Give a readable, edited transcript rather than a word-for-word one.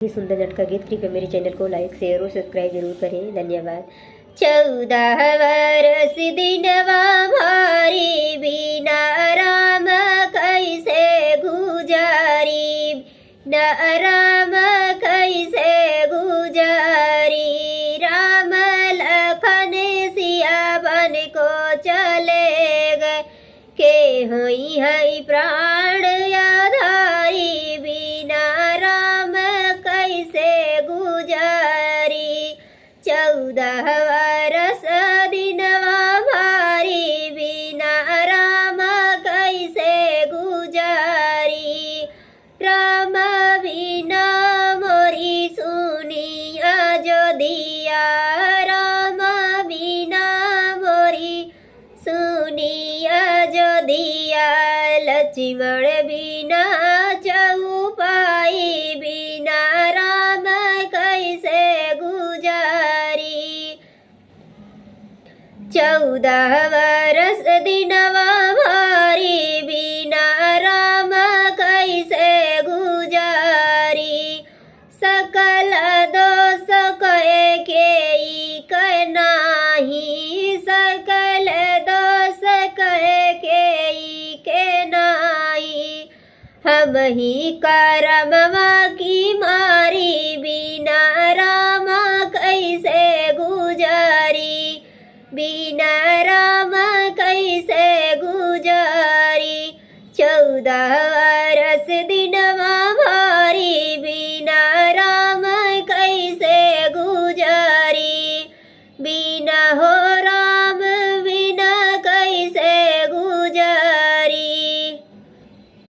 ये सुंदर लटका गीत कृपया मेरे चैनल को लाइक शेयर और सब्सक्राइब जरूर करें। धन्यवाद। 14 वर्ष दिनवा मारी बिना राम कैसे गुजारी, न राम कैसे गुजारी। राम लखन सिया बन को चले गए, के हुई है प्राण आधारी, बिना राम कैसे गुजारी। 14 वर्ष दिनवा भारी बिना राम कैसे गुजारी। राम बिना मोरी सुनी अयोध्या, राम बिना मोरी सुनी अयोध्या। लक्ष्मण बिना चौपाई, बिना राम कैसे गुजारी। 14 वर्ष दिनवा भारी बिना राम कैसे गुजारी। सकल दोष कहे के नाही, सकल दोष कहे के नाही। हम ही करमवा की मारी, बिना राम कैसे गुजारी, बिना राम कैसे गुजारी। 14 वर्ष दिनवा